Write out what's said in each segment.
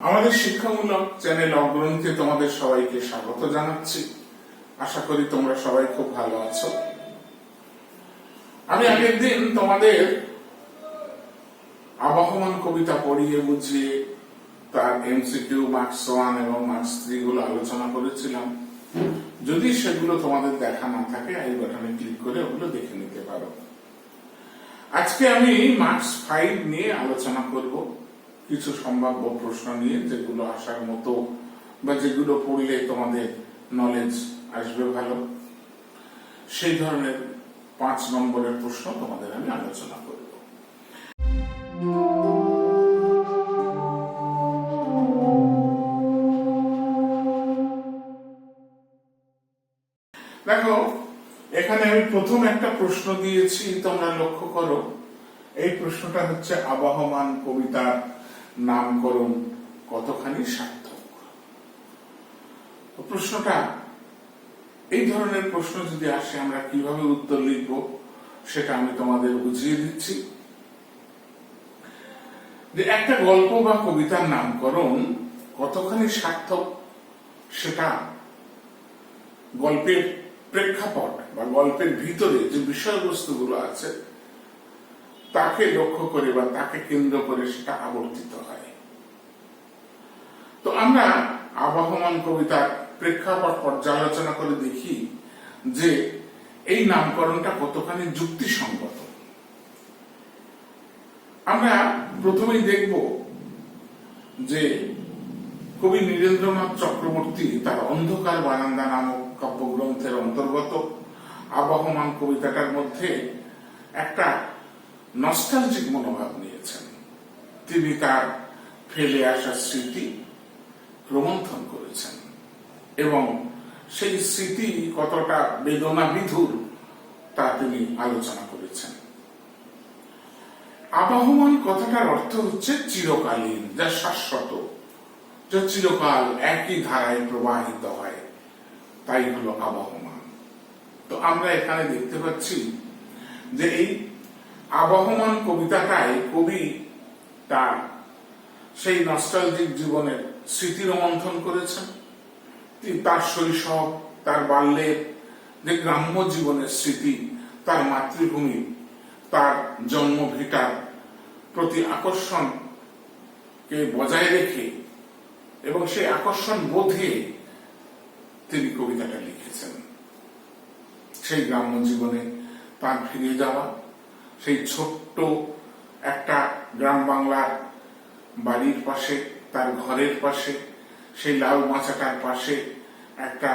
আমাদের শিক্ষামূলক চ্যানেল অগ্রণীতে তোমাদের সবাইকে স্বাগত জানাচ্ছি। আশা করি তোমরা সবাই খুব ভালো আছো। আমি আগের দিন তোমাদের আবহমান কবিতা পড়িয়ে বুঝিয়ে তার এমসিকিউ মার্কস 1 এবং মার্কস 3 গুলো আলোচনা করেছিলাম। যদি সেগুলো তোমাদের দেখা না থাকে এই বাটনে ক্লিক করে ওগুলো দেখে নিতে পারো। আজকে আমি মার্কস 5 নিয়ে আলোচনা করব, কিছু সম্ভাব্য প্রশ্ন নিয়ে, যেগুলো আসার মতো বা যেগুলো পড়লে তোমাদের নলেজ আসবে ভালো, সেই ধরনের 5 নম্বরের প্রশ্ন তোমাদের আমি আলোচনা করব। দেখো, এখানে আমি প্রথম একটা প্রশ্ন দিয়েছি, তোমরা লক্ষ্য করো। এই প্রশ্নটা হচ্ছে আবহমান কবিতার নামকরণ কতখানি সার্থক। প্রশ্নটা, এই ধরনের প্রশ্ন যদি আসে আমরা কিভাবে উত্তর লিখব সেটা আমি তোমাদের বুঝিয়ে দিচ্ছি। যে একটা গল্প বা কবিতার নামকরণ কতখানি সার্থক সেটা গল্পের প্রেক্ষাপট বা গল্পের ভিতরে যে বিষয়বস্তুগুলো আছে তাকে লক্ষ্য করে বা তাকে কেন্দ্র করে সেটা আবর্তিত হয়। তো আমরা আবহমান কবিতার প্রেক্ষাপট পর্যালোচনা করে দেখি যে এই নামকরণটা কতখানি যুক্তিসঙ্গত। আমরা প্রথমেই দেখব যে কবি নীরেন্দ্রনাথ চক্রবর্তী তার অন্ধকার বারান্দা নামক কাব্যগ্রন্থের অন্তর্গত আবহমান কবিতাটার মধ্যে একটা নস্টালজিক মনোভাব নিয়েছেন। তিনি তার ফেলে আসা স্মৃতি রোমন্থন করেছেন এবং সেই স্মৃতি কতটা বেদনা বিধুর তা তিনি আলোচনা করেছেন। আবহমান কথাটার অর্থ হচ্ছে চিরকালীন, যা শাশ্বত, যা চিরকাল একই ধারায় প্রবাহিত হয়, তাই হলো আবহমান। তো আমরা এখানে দেখতে পাচ্ছি যে এই আবহমান কবিতাটাই কবি তার সেই নস্টালজিক জীবনের স্মৃতি রোমন্থন করেছেন। তার শৈশব, তার বাল্যের যে গ্রাম্য জীবনের স্মৃতি, তার মাতৃভূমি, তার জন্মভিটার প্রতি আকর্ষণকে বজায় রেখে এবং সেই আকর্ষণ বোধে তিনি কবিতাটা লিখেছেন। সেই গ্রাম্য জীবনে তার ফিরে যাওয়া, সেই ছোট্ট একটা গ্রাম বাংলার বাড়ির পাশে, তার ঘরের পাশে, সেই লাউ মাচাটার পাশে একটা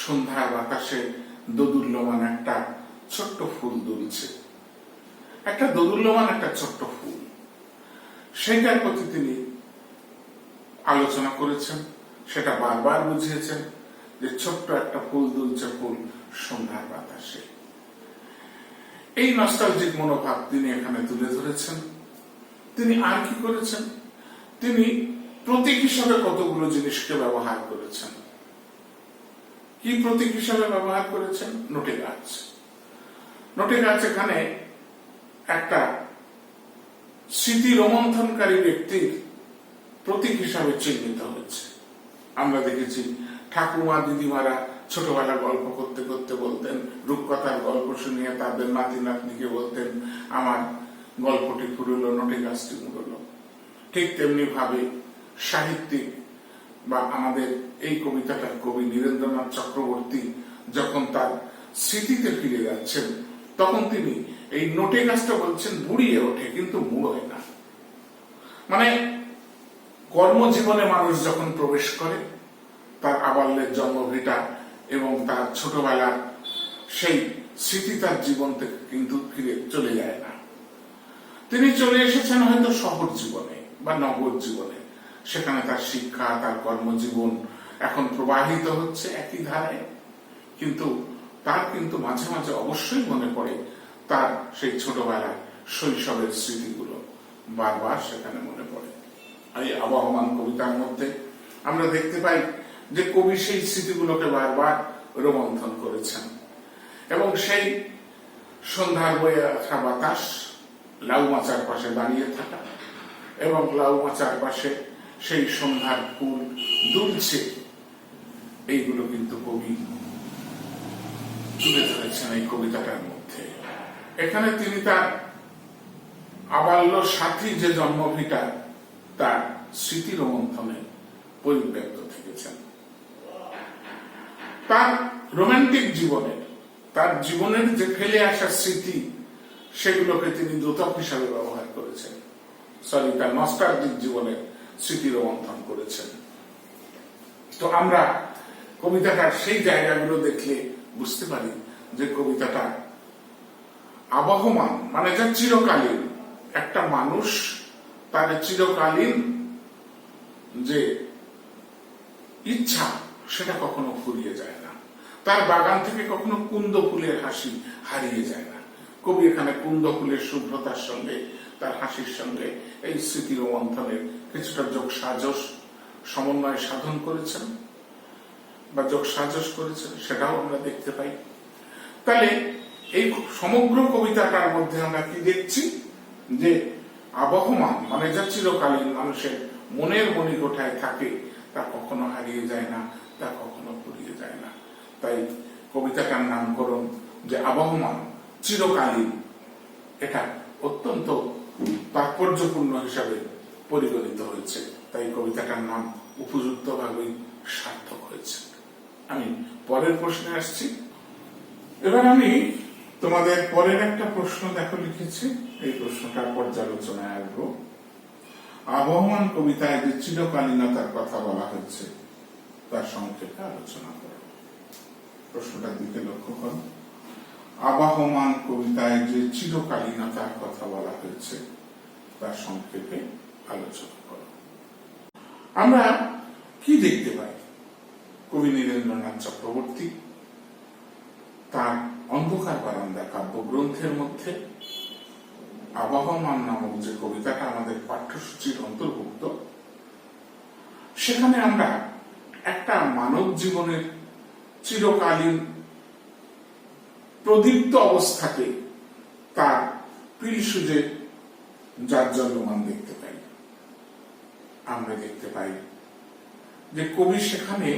সন্ধ্যার বাতাসে দোদুল্যমান একটা ছোট্ট ফুল দুলছে, একটা দোদুল্যমান একটা ছোট্ট ফুল, সেটার প্রতি তিনি আলোচনা করেছেন। সেটা বারবার বুঝিয়েছেন যে ছোট্ট একটা ফুল দুলছে, ফুল সন্ধ্যার বাতাসে। এই নস্টালজিক মনোভাব তিনি এখানে তুলে ধরেছেন। তিনি আর কি করেছেন? তিনি প্রতীক হিসাবে কতগুলো জিনিসকে ব্যবহার করেছেন। কি প্রতীক হিসাবে ব্যবহার করেছেন? নোটে গাছ। নোটে গাছ এখানে একটা স্মৃতি রোমন্থনকারী ব্যক্তির প্রতীক হিসাবে চিহ্নিত হয়েছে। আমরা দেখেছি ঠাকুমা দিদিমারা ছোটবেলা গল্প করতে করতে বলতেন, রূপকথার গল্প শুনিয়ে তাদের নাতি নাতনিকে বলতেন, আমার গল্পটি ফুরলো, নোটে গাছটি মুড়লো। ঠিক তেমনি ভাবে সাহিত্যিক বা আমাদের এই কবিতাটার কবি নীরেন্দ্রনাথ চক্রবর্তী যখন তার স্মৃতিতে ফিরে যাচ্ছেন তখন তিনি এই নোটে গাছটা বলছেন বুড়িয়ে ওঠে কিন্তু মুড়োয় না। মানে কর্মজীবনে মানুষ যখন প্রবেশ করে, তার আবাল্যের জন্মভিটা এবং তার ছোটবেলার সেই স্মৃতি তার জীবন থেকে কিন্তু ফিরে চলে যায় না। তিনি চলে এসেছেন হয়তো শহর জীবনে বা নগর জীবনে, সেখানে তার শিক্ষা, তার কর্মজীবন এখন প্রবাহিত হচ্ছে একই ধারায়, কিন্তু তার কিন্তু মাঝে মাঝে অবশ্যই মনে পড়ে তার সেই ছোটবেলার শৈশবের স্মৃতিগুলো বারবার সেখানে মনে পড়ে। এই আবহমান কবিতার মধ্যে আমরা দেখতে পাই যে কবি সেই স্মৃতিগুলোকে বারবার রোমন্থন করেছেন এবং সেই সন্ধ্যার বয়ে আসা বাতাস, লাউ মাচার পাশে দাঁড়িয়ে থাকা এবং লাউ মাচার পাশে সেই সন্ধ্যার ফুল দুলছে, এইগুলো কিন্তু কবি তুলে ধরেছেন এই কবিতাটার মধ্যে। এখানে তিনি তার আবাল্য সাথী যে জন্মভিটা তার স্মৃতির মন্থনে পরিব্যক্ত থেকেছেন। তার রোমান্টিক জীবনের, তার জীবনের যে ফেলে আসা স্মৃতি, সেগুলোকে তিনি দ্যোতক হিসাবে ব্যবহার করেছেন, তার নস্টালজিক জীবনের স্মৃতির মন্থন করেছেন। তো আমরা কবিতাটার সেই জায়গাগুলো দেখলে বুঝতে পারি যে কবিতাটা আবহমান, মানে যা চিরকালীন। একটা মানুষ তার চিরকালীন যে ইচ্ছা সেটা কখনো ফুরিয়ে যায় না, তার বাগান থেকে কখনো কুন্দ ফুলের হাসি হারিয়ে যায় না। কবি এখানে কুন্দ ফুলের শুভ্রতার সঙ্গে তার হাসির সঙ্গে এই স্মৃতির মন্থনের কিছুটা যোগ সাজস সমন্বয় সাধন করেছেন বা যোগ সাজস করেছেন, সেটাও আমরা দেখতে পাই। তাহলে এই সমগ্র কবিতাটার মধ্যে আমরা কি দেখছি, যে আবহমান মানে যা চিরকালীন, মানুষের মনের মণিকোঠায় থাকে, তা কখনো হারিয়ে যায় না, তা কখনো ফুরিয়ে যায় না। তাই কবিতাটার নামকরণ যে আবহমান, চিরকালীন, এটা অত্যন্ত তাৎপর্যপূর্ণ হিসাবে পরিগণিত হয়েছে। তাই কবিতাটার নাম উপযুক্তভাবেই সার্থক হয়েছে। আমি পরের প্রশ্নে আসছি। এবার আমি তোমাদের পরের একটা প্রশ্ন দেখো লিখেছি, এই প্রশ্নটার পর্যালোচনায় আসবো। আবহমান কবিতায় যে চিরকালীনতার কথা বলা হয়েছে তার সংক্ষেপে আলোচনা করো। প্রশ্নটার দিকে লক্ষ্য করো। আবহমান কবিতায় যে চিরকালীনতার কথা বলা হয়েছে তার সংক্ষেপে আলোচনা করো। আমরা কি দেখতে পাই? কবি নীরেন্দ্রনাথ চক্রবর্তী তার অন্ধকার বারান্দা কাব্যগ্রন্থের মধ্যে আবহমান নামক যে কবিতাটা আমাদের পাঠ্যসূচির অন্তর্ভুক্ত, সেখানে আমরা একটা মানব জীবনের চিরকালীন প্রদীপ্ত অবস্থাকে তার পিল সুজে জাজ্বল্যমান দেখতে পাই। আমরা দেখতে পাই যে কবি সেখানে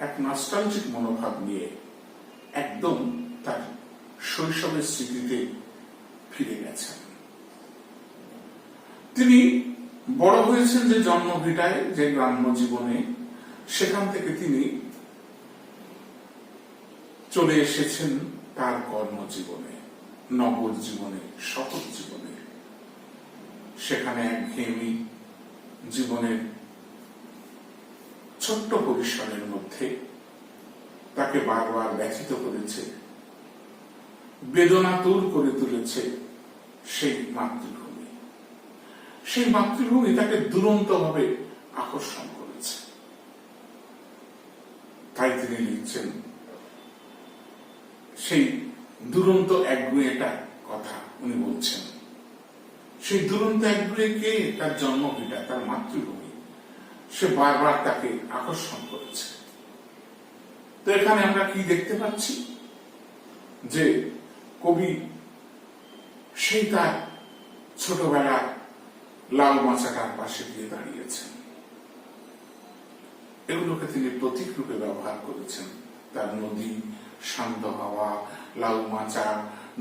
এক নস্টালজিক মনোভাব নিয়ে একদম তার শৈশবের স্মৃতিতে ফিরে গেছেন। তিনি বড় হয়েছেন যে জন্মভিটায়, যে গ্রাম্য জীবনে, সেখান থেকে তিনি চলে এসেছেন তার কর্মজীবনে, নগর জীবনে, শহর জীবনে। সেখানে একঘেয়েমি জীবনের ছোট্ট পরিসরের মধ্যে তাকে বারবার ব্যথিত করেছে, বেদনাতুর করে তুলেছে সেই মাতৃভূমি। সেই মাতৃভূমি তাকে দুরন্ত ভাবে আকর্ষণ করেছে। তাই তিনি লিখছেন সেই দুরন্ত একগুঁয়েটার কথা উনি বলছেন। সেই দুরন্ত একগুঁয়ে কে? তার জন্মভিটা, তার মাতৃভূমি। সে বারবার তাকে আকর্ষণ করেছে। তো এখানে আমরা কি দেখতে পাচ্ছি? যে কবি সেই তার ছোটবেলার লাল মাচাটার পাশে গিয়ে দাঁড়িয়েছেন। এগুলোকে তিনি প্রতীক রূপে ব্যবহার করেছেন। তার নদী, শান্ত হাওয়া, লাউ মাচা,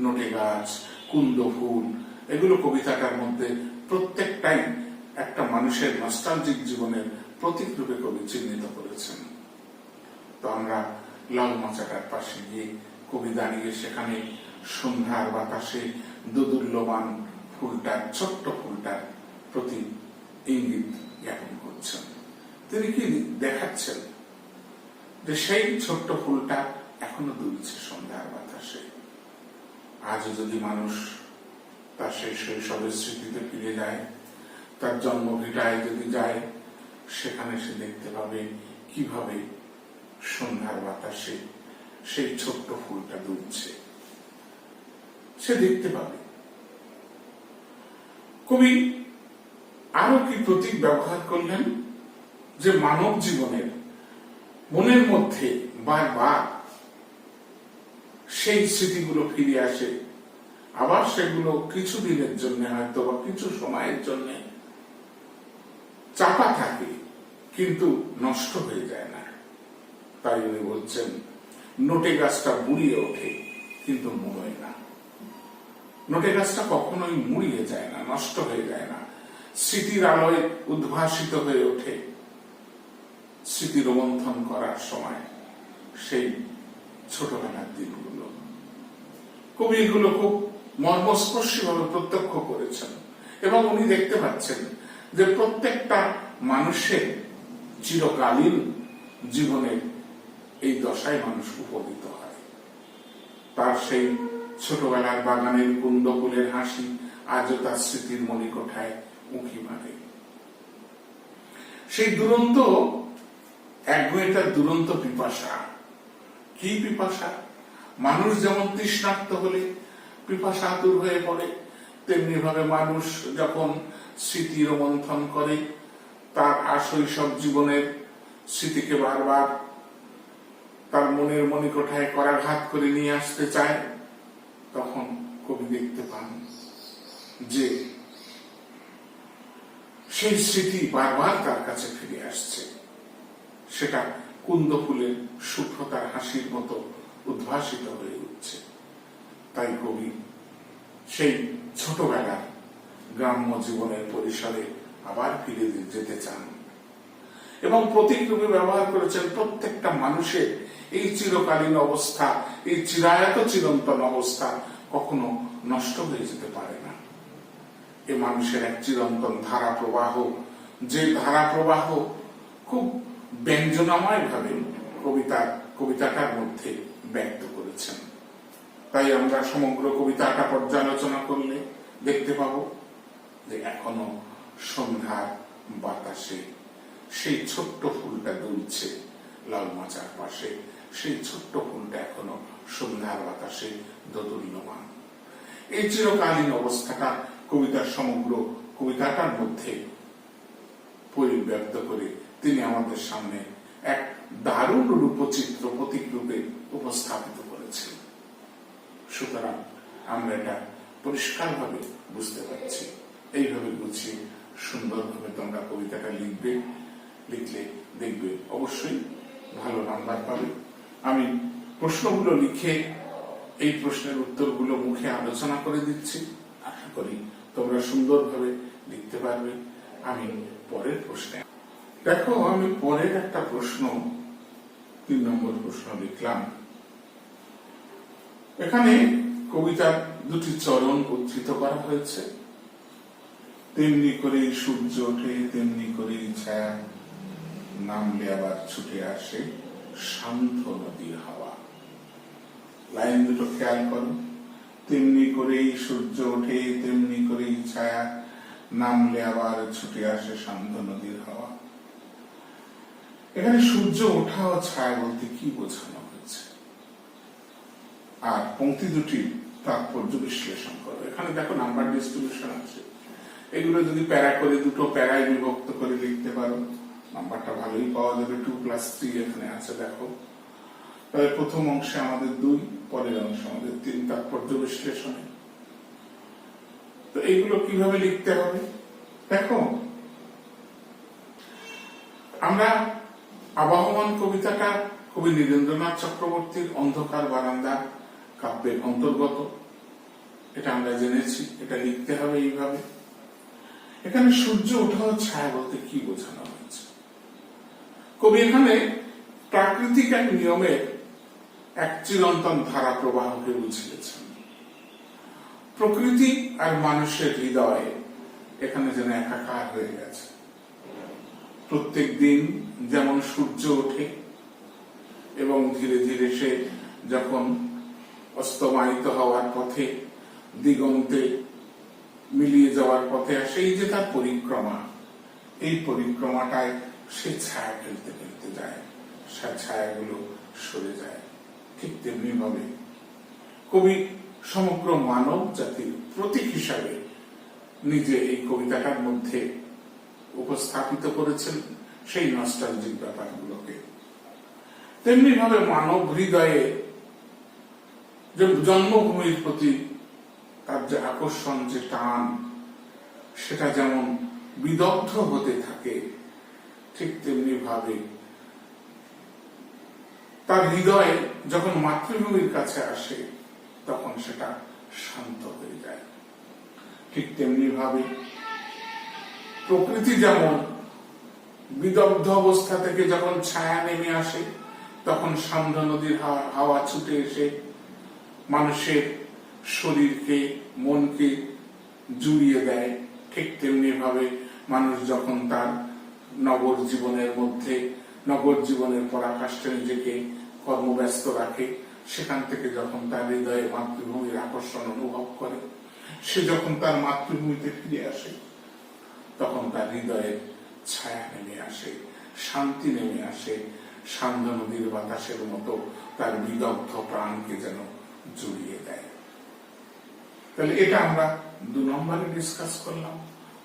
নোটে গাছ, কুন্দ ফুল, এগুলো কবিতাটার মধ্যে প্রত্যেকটাই একটা মানুষের নস্টালজিক জীবনের প্রতীক রূপে কবি চিহ্নিত করেছেন। তো আমরা লাউ মাচাটার পাশে গিয়ে কবি দাঁড়িয়ে সেখানে সন্ধ্যার বাতাসে দোদুল্যমান ফুলটার, ছোট্ট ফুলটার প্রতি ইঙ্গিত জ্ঞাপন করছেন। তিনি কি দেখাচ্ছেন? যে সেই ছোট্ট ফুলটা এখনো দুলছে সন্ধ্যার বাতাসে। আজও যদি মানুষ তার সেই শৈশবের স্মৃতিতে ফিরে যায়, তার জন্মভিটায় যদি যায়, সেখানে সে দেখতে পাবে কিভাবে সন্ধ্যার বাতাসে সেই ছোট্ট ফুলটা দুলছে। সে দেখতে পাবে। কবি আরো কি প্রতীক ব্যবহার করলেন? যে মানব জীবনের মনের মধ্যে বারবার সেই স্মৃতিগুলো ফিরে আসে, আবার সেগুলো কিছু দিনের জন্য হয়তো বা কিছু সময়ের জন্য চাপা থাকে কিন্তু নষ্ট হয়ে যায় না। তাই উনি বলছেন নোটে গাছটা বুড়িয়ে ওঠে কিন্তু মুড়োয় না। নোটে গাছটা কখনোই মুড়িয়ে যায় না, নষ্ট হয়ে যায় না, স্মৃতির আলোয় উদ্ভাসিত হয়ে ওঠে। স্মৃতি রোমন্থন করার সময় সেই ছোটবেলার দিনগুলো কবি এগুলো খুব মর্মস্পর্শী ভাবে প্রত্যক্ষ করেছেন এবং উনি দেখতে পাচ্ছেন যে প্রত্যেকটা মানুষের চিরকালীন জীবনের এই দশায় মানুষ উপনীত হয়। তার সেই ছোটবেলার বাগানের কুন্দ ফুলের হাসি আজও তার স্মৃতির মণিকোঠায় উঁকি মারে। সেই দুরন্ত একগুঁয়েটার দুরন্ত পিপাসা, কি পিপাসা! মানুষ যেমন তৃষ্ণার্ত হলে পিপাসা আতুর হয়ে পড়ে, তেমনি ভাবে মানুষ যখন স্মৃতি রোমন্থন করে, তার আশৈশব জীবনের স্মৃতিকে বারবার তার মনের মণিকোঠায় করাঘাত করে নিয়ে আসতে চায়, তখন কবি দেখতে পান যে সেই স্মৃতি বারবার তার কাছে ফিরে আসছে। সেটা কুন্দ ফুলের শুভ্রতার হাসির মতো উদ্ভাসিত হয়ে উঠছে। তাই কবি সেই ছোটবেলার গ্রাম্য জীবনের পরিসরে আবার ফিরে যেতে চান এবং প্রতীক রূপে ব্যবহার করেছেন প্রত্যেকটা মানুষের এই চিরকালীন অবস্থা, এই চিরায়ত চিরন্তন অবস্থা কখনো নষ্ট হয়ে যেতে পারে না। এ মানুষের এক চিরন্তন ধারা প্রবাহ, যে ধারা প্রবাহ খুব ব্যঞ্জনাময় ভাবে কবিতাটার মধ্যে ব্যক্ত করেছেন। তাই আমরা সমগ্র কবিতাটা পর্যালোচনা করলে দেখতে পাবো যে এখনো সন্ধ্যার বাতাসে সেই ছোট্ট ফুলটা দুলছে লাল মাচার পাশে, সেই ছোট্ট ফুলটা এখনো সন্ধ্যার বাতাসে দোদুল্যমান। এই চিরকালীন অবস্থাটা কবিতার সমগ্র কবিতাটার মধ্যে পরিব্যক্ত করে তিনি আমাদের সামনে এক দারুণ রূপচিত্র প্রতীক রূপে উপস্থাপিত করেছেন। সুতরাং আমরা এটা পরিষ্কার ভাবে বুঝতে পারছি। এইভাবে গুছিয়ে সুন্দরভাবে তোমরা কবিতাটা লিখবে, লিখলে দেখবে অবশ্যই ভালো নাম্বার পাবে। আমি প্রশ্নগুলো লিখে এই প্রশ্নের উত্তরগুলো মুখে আলোচনা করে দিচ্ছি, আশা করি তোমরা সুন্দরভাবে লিখতে পারবে। আমি পরের প্রশ্নে দেখো, আমি পরের একটা প্রশ্ন 3 নম্বর প্রশ্ন লিখলাম। এখানে কবিতার দুটি চরণ উদ্ধৃত করা হয়েছে। তেমনি করে সূর্য ওঠে, তেমনি করে ছায়া, নামলে আবার ছুটে আসে শান্ত নদীর হাওয়া। লাইন দুটো খেয়াল করো। তেমনি করেই সূর্য ওঠে, তেমনি করেই ছায়া, নামলে আবার ছুটে আসে শান্ত নদীর হাওয়া। এখানে সূর্য ওঠা ও ছায়া বলতে কি বোঝানো হয়েছে, আর পংক্তি দুটি তাৎপর্য বিশ্লেষণ করো। এখানে দেখো নাম্বার ডিস্ট্রিবিউশন আছে, এগুলো যদি প্যারা করে দুটো প্যারায় বিভক্ত করে লিখতে পারো নাম্বারটা ভালোই পাওয়া যাবে। 2+3 এখানে আছে দেখো। তাহলে প্রথম অংশে আমাদের 2, পরের অংশে আমাদের 3 তাৎপর্য বিশ্লেষণে। তো এইগুলো কিভাবে লিখতে হবে দেখো। আমরা আবহমান কবিতাটা কবি নীরেন্দ্রনাথ চক্রবর্তীর অন্ধকার বারান্দা কাব্যের অন্তর্গত, এটা আমরা জেনেছি। এটা লিখতে হবে এইভাবে। এখানে সূর্য ওঠা ও ছায়া বলতে কি বোঝানো হয়েছে? কবি এখানে প্রাকৃতিক এক নিয়মের এক চিরন্তন ধারা প্রবাহকে বুঝিয়েছেন। প্রকৃতি আর মানুষের হৃদয় এখানে যেন একাকার হয়ে গেছে। প্রত্যেক দিন যেমন সূর্য ওঠে এবং ধীরে ধীরে সে যখন অস্তমায়িত হওয়ার পথে, দিগন্তে মিলিয়ে যাওয়ার পথে আসে, এই যে তার পরিক্রমা, এই পরিক্রমাটায় সে ছায়া ফেলতে ফেলতে যায়, সে ছায়াগুলো সরে যায়। ঠিক তেমনি ভাবে কবি সমগ্র মানব জাতির প্রতীক হিসাবে নিজে এই কবিতাটার মধ্যে উপস্থাপিত করেছেন সেই নস্টালজিক ব্যাপারগুলোকে। তেমনি ভাবে মানব হৃদয়ে যে জন্মভূমির প্রতি তার যে আকর্ষণ, যে টান, সেটা যেমন বিদগ্ধ হতে থাকে, ঠিক তেমনি ভাবে তার হৃদয়ে যখন মাতৃভূমির কাছে আসে তখন সেটা শান্ত হয়ে যায়। ঠিক তেমনি ভাবে প্রকৃতি যেমন বিদগ্ধ অবস্থা থেকে যখন ছায়া নেমে আসে তখন সান্ধ্যা নদীর হাওয়া ছুটে এসে মানুষের শরীরকে, মনকে জুড়িয়ে দেয়। ঠিক তেমনি ভাবে মানুষ যখন তার নগর জীবনের মধ্যে, নগর জীবনের পরাকাষ্ঠে নিজেকে কর্মব্যস্ত রাখে, সেখান থেকে যখন তার হৃদয়ে মাতৃভূমির আকর্ষণ অনুভব করে, সে যখন তার মাতৃভূমিতে ফিরে আসে তখন তার হৃদয়ে ছায়া নেমে আসে, শান্তি নেমে আসে, সান্ধ্যা নদীর বাতাসের মতো তার বিদগ্ধ প্রাণকে যেন জড়িয়ে দেয়। তাহলে এটা আমরা 2 নম্বরে ডিসকাস করলাম।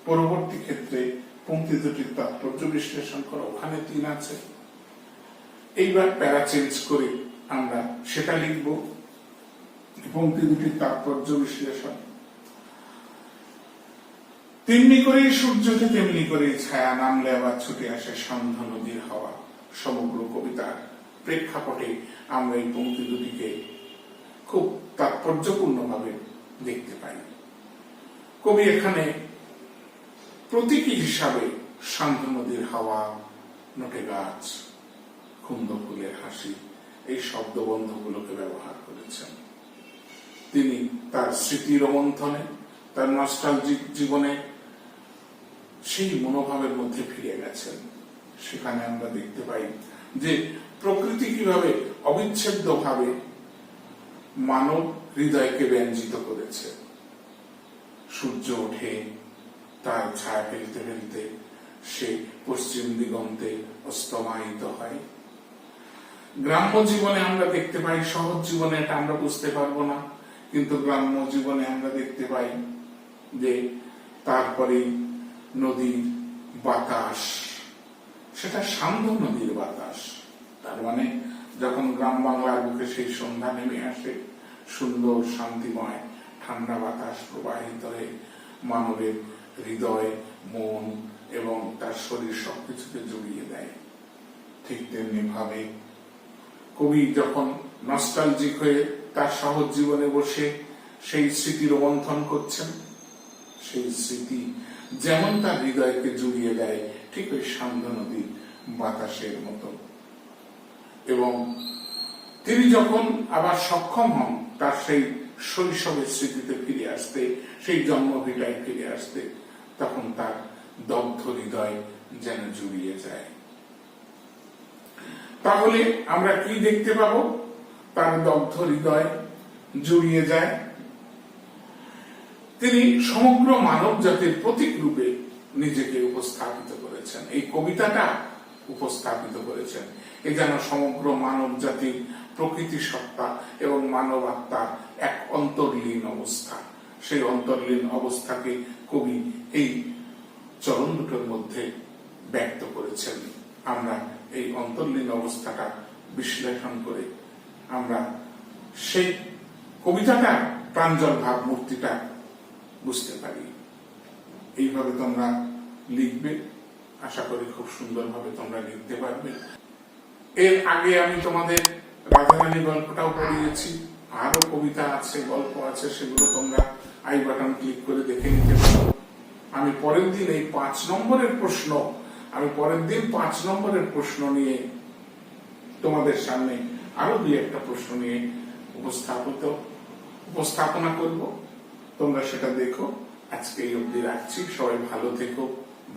পরবর্তী ক্ষেত্রে পংক্তি দুটির তাৎপর্য বিশ্লেষণ করা, ওখানে 3 আছে। এইবার প্যারা চেঞ্জ করে আমরা সেটা লিখব, পংক্তি দুটির তাৎপর্য বিশ্লেষণ। তেমনি করে সূর্যকে তেমনি করে ছায়া নামলে আবার ছুটে আসে সান্ধ্যা নদীর হাওয়া। সমগ্র কবিতার প্রেক্ষাপটে আমরা এই পংক্তি দুটিকে খুব তাৎপর্যপূর্ণ ভাবে দেখতে পাই। কবি এখানে প্রতীকী হিসাবে সান্ধ্যা নদীর হাওয়া, নটে গাছ, কুন্দ ফুলের হাসি, এই শব্দবন্ধগুলোকে ব্যবহার করেছেন। তিনি তার স্মৃতি রোমন্থনে, তার নস্টালজিক জীবনে সেই মনোভাবের মধ্যে ফিরে গেছেন। সেখানে আমরা দেখতে পাই যে প্রকৃতি কিভাবে অবিচ্ছেদ্য ভাবে মানব হৃদয়কে ব্যঞ্জিত করেছে। সূর্য ওঠে, তার ছায়া ফেলতে ফেলতে সে পশ্চিম দিগন্তে অস্তমায়িত হয়। গ্রাম্য জীবনে আমরা দেখতে পাই, শহর জীবনে এটা আমরা বুঝতে পারবো না, কিন্তু গ্রাম্য জীবনে আমরা দেখতে পাই যে তারপরে নদীর বাতাস, সেটা সান্ধ্য নদীর বাতাস। তার মানে যখন গ্রাম বাংলার বুকে সেই সন্ধ্যা নেমে আসে, সুন্দর শান্তিময় ঠান্ডা বাতাস প্রবাহিত হয়ে মানবের হৃদয়, মন এবং তার শরীর সবকিছুকে জড়িয়ে দেয়। ঠিক তেমনি ভাবে কবি যখন নস্টালজিক হয়ে তার সহজ জীবনে বসে সেই স্মৃতি রোমন্থন করছেন, সেই স্মৃতি যেমন তার হৃদয়কে জুড়িয়ে দেয় ঠিক ওই সান্ধ্যা নদীর বাতাসের মতো। এবং তিনি যখন আবার সক্ষম হন তার সেই শৈশবের স্মৃতিতে ফিরে আসতে, সেই জন্মভিটায় ফিরে আসতে, তখন তার দগ্ধ হৃদয় যেন জুড়িয়ে যায়। তাহলে আমরা কি দেখতে পাবো? তার দগ্ধ হৃদয় জুড়িয়ে যায়। তিনি সমগ্র মানব জাতির প্রতীক রূপে নিজেকে উপস্থাপিত করেছেন, এই কবিতাটা উপস্থাপিত করেছেন। এ যেন সমগ্র মানব জাতির প্রকৃতি সত্তা এবং মানব আত্মার এক অন্তর্লীন অবস্থা। সেই অন্তর্লীন অবস্থাকে কবি এই চরণ দুটোর মধ্যে ব্যক্ত করেছেন। আমরা এই অন্তর্লীন অবস্থাটা বিশ্লেষণ করে আমরা সেই কবিতাটা প্রাঞ্জল ভাব মূর্তিটা বুঝতে পারি। এইভাবে তোমরা লিখবে, আশা করি খুব সুন্দরভাবে তোমরা লিখতে পারবে। এর আগে আমি তোমাদের রাধারানী গল্পটাও পড়িয়েছি, আরো কবিতা আছে, গল্প আছে, সেগুলো তোমরা আই বাটন ক্লিক করে দেখে নিতে পারো। আমি পরের দিন এই 5 নম্বরের প্রশ্ন নিয়ে তোমাদের সামনে আরো 2-1টা প্রশ্ন নিয়ে উপস্থাপনা করব। তোমরা সেটা দেখো। আজকে এই অবধি রাখছি। সবাই ভালো থেকো,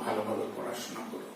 ভালোভাবে পড়াশোনা করো।